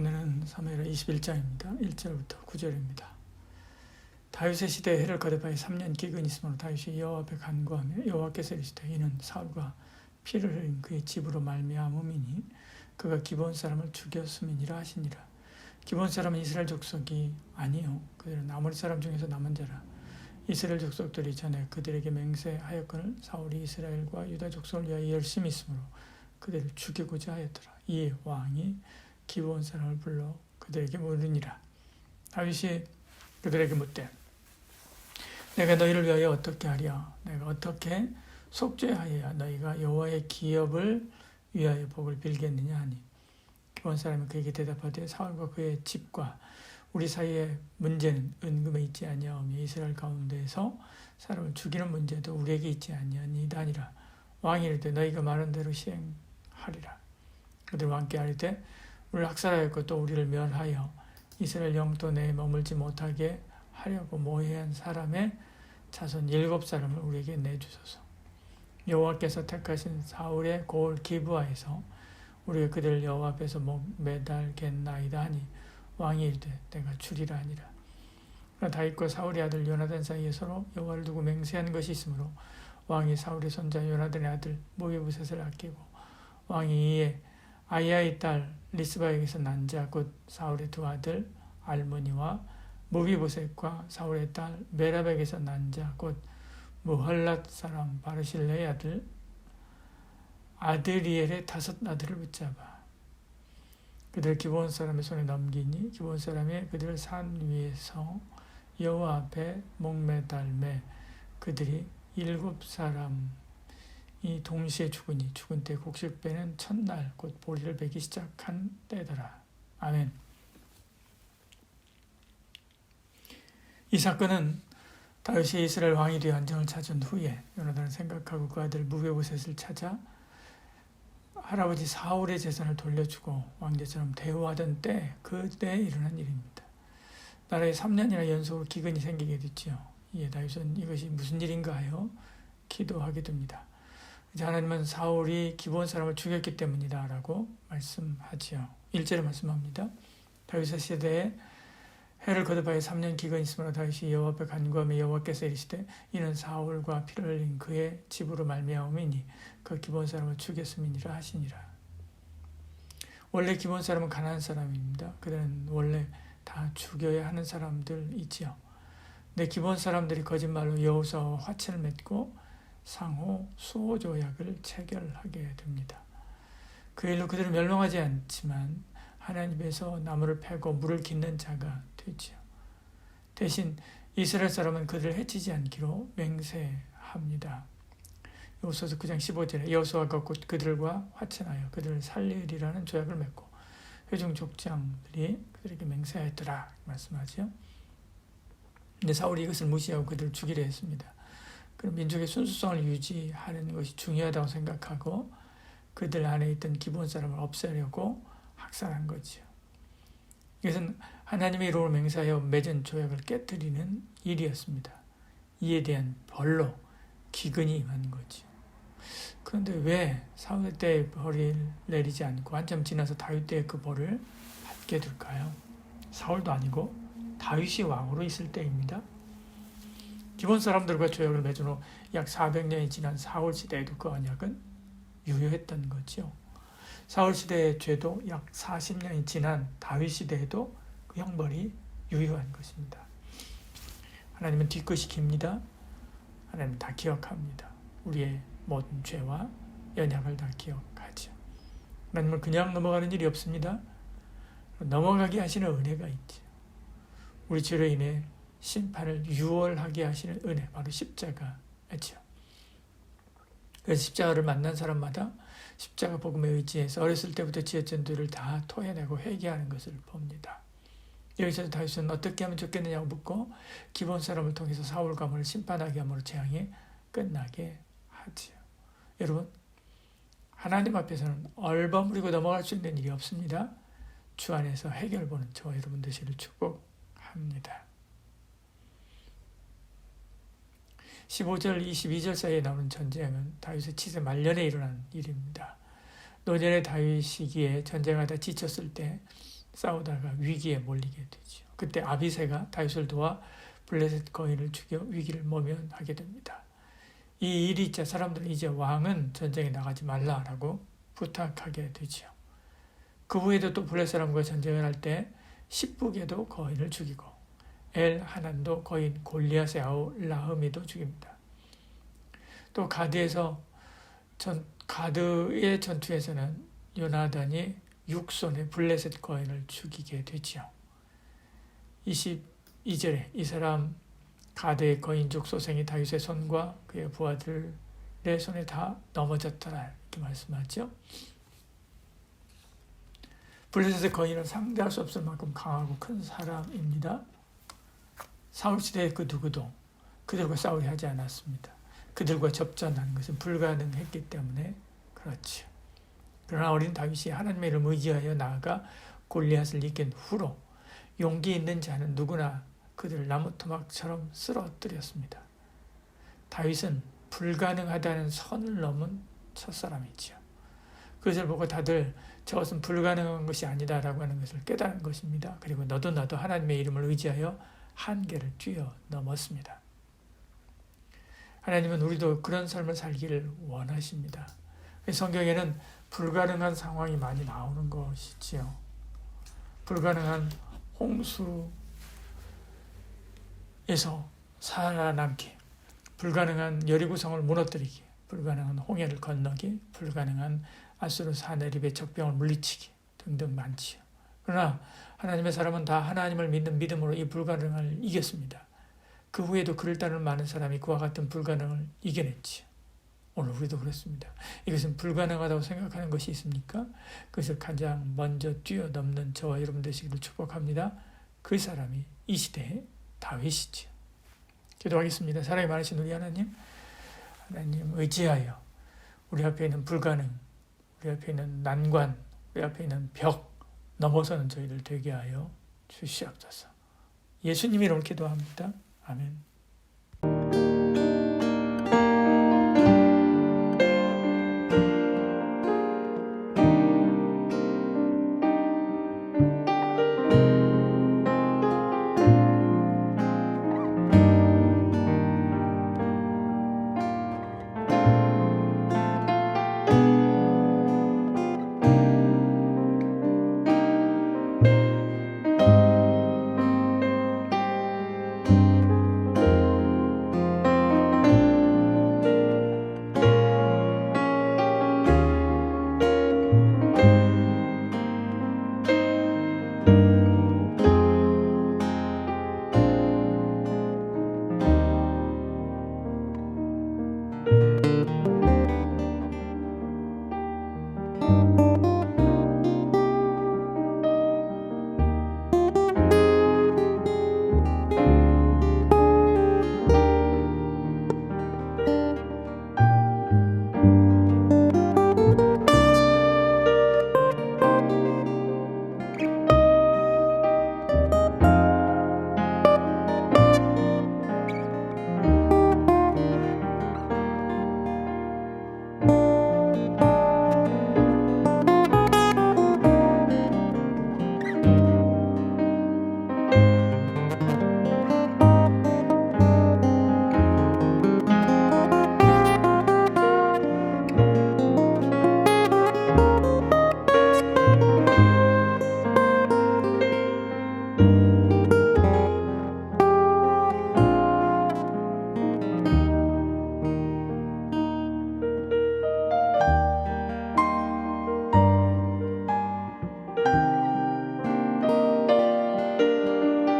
오늘은 사무엘하 21장입니다. 1절부터 9절입니다. 다윗의 시대에 해를 거듭하여 3년 기근이 있으므로 다윗이 여호와 앞에 간구하며 여호와께서 이르시되 이는 사울과 피를 흘린 그의 집으로 말미암음이니 그가 기브온 사람을 죽였음이니라 하시니라. 기브온 사람은 이스라엘 족속이 아니요 그들은 아모리 사람 중에서 남은 자라. 이스라엘 족속들이 전에 그들에게 맹세하였거늘 사울이 이스라엘과 유다 족속을 위하여 열심히 있으므로 그들을 죽이고자 하였더라. 이에 왕이 기브온 사람을 불러 그들에게 물으니라. 다윗이 그들에게 묻되 내가 너희를 위하여 어떻게 하랴? 내가 어떻게 속죄하여야 너희가 여호와의 기업을 위하여 복을 빌겠느냐 하니 기브온 사람이 그에게 대답하되 사울과 그의 집과 우리 사이의 문제는 은금에 있지 아니하오며 이스라엘 가운데에서 사람을 죽이는 문제도 우리에게 있지 아니하니이다 하니라. 왕이 이르되 너희가 말한 대로 시행하리라. 그들 왕께 아뢰되 우리를 학살하였고 또 우리를 멸하여 이스라엘 영토 내에 머물지 못하게 하려고 모해한 사람의 자손 7사람을 우리에게 내주소서. 여호와께서 택하신 사울의 고을 기브아에서 우리가 그들을 여호와 앞에서 매달겠나이다 하니 왕이 이르되 내가 주리라 하니라. 그러나 다윗과 사울의 아들 요나단 사이에 서로 여호와를 두고 맹세한 것이 있으므로 왕이 사울의 손자 요나단의 아들 무비보셋을 아끼고 왕이 이에 아이야의 딸 리스바에게서 난 자 곧 사울의 두 아들 알므니와 무비보셋과 사울의 딸 메랍에게서 난 자 곧 무헐랏 사람 바르실레의 아들 아드리엘의 5 아들을 붙잡아 그들 기브온 사람의 손에 넘기니 기브온 사람이 그들을 산 위에서 여호와 앞에 목매달매 그들이 7사람이 동시에 죽으니 죽은 때 곡식 빼는 첫날 곧 보리를 베기 시작한 때더라. 아멘. 이 사건은 다윗이 이스라엘 왕이 되어 안정을 찾은 후에 요나단을 생각하고 그 아들 무비보셋을 찾아 할아버지 사울의 재산을 돌려주고 왕제처럼 대우하던 그때에 일어난 일입니다. 나라에 3년이나 연속으로 기근이 생기게 됐지요. 이에 다윗은 이것이 무슨 일인가 하여 기도하게 됩니다. 하나님은 사울이 기브온 사람을 죽였기 때문이다 라고 말씀하지요. 1절에 말씀합니다. 다윗의 시대에 해를 거듭하여 3년 기근이 있으므로 다윗이 여호와 앞에 간구하며 여호와께서 이르시되 이는 사울과 피를 흘린 그의 집으로 말미암음이니 그 기브온 사람을 죽였음이니라 하시니라. 원래 기브온 사람은 가난한 사람입니다. 그들은 원래 다 죽여야 하는 사람들이지요. 근데 기브온 사람들이 거짓말로 여호수아와 화친을 맺고 상호 수호 조약을 체결하게 됩니다. 그 일로 그들은 멸망하지 않지만 하나님에서 나무를 패고 물을 깃는 자가 되지요. 대신 이스라엘 사람은 그들을 해치지 않기로 맹세합니다. 여호수아서 9장 15절에 여호수아가 곧 그들과 화친하여 그들을 살리리라는 조약을 맺고 회중 족장들이 그들에게 맹세하였더라 말씀하지요. 근데 사울이 이것을 무시하고 그들을 죽이려 했습니다. 그럼 민족의 순수성을 유지하는 것이 중요하다고 생각하고 그들 안에 있던 기브온 사람을 없애려고 학살한 거지요. 이것은 하나님의 이름으로 맹세하여 맺은 조약을 깨뜨리는 일이었습니다. 이에 대한 벌로 기근이 임한 거지요. 그런데 왜 사울 때의 벌을 내리지 않고 한참 지나서 다윗 때의 그 벌을 받게 될까요? 사울도 아니고 다윗이 왕으로 있을 때입니다. 기브온 사람들과 조약을 맺은 후 약 400년이 지난 사울 시대에도 그 언약은 유효했던 거죠. 사울 시대의 죄도 약 40년이 지난 다윗 시대에도 그 형벌이 유효한 것입니다. 하나님은 뒤끝이 깁니다. 하나님은 다 기억합니다. 우리의 모든 죄와 연약을 다 기억하죠. 하나님은 그냥 넘어가는 일이 없습니다. 넘어가게 하시는 은혜가 있죠. 우리 죄로 인해 심판을 유월하게 하시는 은혜, 바로 십자가죠. 그래서 십자가를 만난 사람마다 십자가 복음에 의지해서 어렸을 때부터 지었던 죄를 다 토해내고 회개하는 것을 봅니다. 여기서 다윗은 어떻게 하면 좋겠느냐고 묻고 기브온 사람을 통해서 사울과 아몬을 심판하게 함으로 재앙이 끝나게 하지요. 여러분, 하나님 앞에서는 얼버무리고 넘어갈 수 있는 일이 없습니다. 주 안에서 해결 보는 저와 여러분 되시기를 축복합니다. 15절, 22절 사이에 나오는 전쟁은 다윗의 치세 말년에 일어난 일입니다. 노년의 다윗 시기에 전쟁하다 지쳤을 때 싸우다가 위기에 몰리게 되죠. 그때 아비새가 다윗을 도와 블레셋 거인을 죽여 위기를 모면하게 됩니다. 이 일이 있자 사람들은 이제 왕은 전쟁에 나가지 말라라고 부탁하게 되죠. 그 후에도 또 블레셋 사람과 전쟁을 할 때 십북에도 거인을 죽이고 엘하난도 거인 골리앗의 아우 라흐미도 죽입니다. 또 가드의 전투에서는 요나단이 육손의 블레셋 거인을 죽이게 되지요. 22절에 이 사람 가드의 거인족 소생이 다윗의 손과 그의 부하들의 손에 다 넘어졌더라 이렇게 말씀하죠. 블레셋의 거인은 상대할 수 없을 만큼 강하고 큰 사람입니다. 사울 시대의 그 누구도 그들과 싸우려 하지 않았습니다. 그들과 접전하는 것은 불가능했기 때문에 그렇죠. 그러나 어린 다윗이 하나님의 이름을 의지하여 나아가 골리앗을 이긴 후로 용기 있는 자는 누구나 그들을 나무토막처럼 쓰러뜨렸습니다. 다윗은 불가능하다는 선을 넘은 첫사람이지요. 그것을 보고 다들 저것은 불가능한 것이 아니다라고 하는 것을 깨달은 것입니다. 그리고 너도 나도 하나님의 이름을 의지하여 한계를 뛰어넘었습니다. 하나님은 우리도 그런 삶을 살기를 원하십니다. 성경에는 불가능한 상황이 많이 나오는 것이지요. 불가능한 홍수에서 살아남기, 불가능한 여리고성을 무너뜨리기, 불가능한 홍해를 건너기, 불가능한 아수르 사내립의 적병을 물리치기 등등 많지요. 그러나 하나님의 사람은 다 하나님을 믿는 믿음으로 이 불가능을 이겼습니다. 그 후에도 그를 따르는 많은 사람이 그와 같은 불가능을 이겨냈지요. 오늘 우리도 그렇습니다. 이것은 불가능하다고 생각하는 것이 있습니까? 그것을 가장 먼저 뛰어넘는 저와 여러분 되시기를 축복합니다. 그 사람이 이 시대의 다윗이지요. 기도하겠습니다. 사랑이 많으신 우리 하나님 의지하여 우리 앞에 있는 불가능, 우리 앞에 있는 난관, 우리 앞에 있는 벽 넘어서는 저희들 되게 하여 주시옵소서. 예수님 이름으로 기도합니다. 아멘.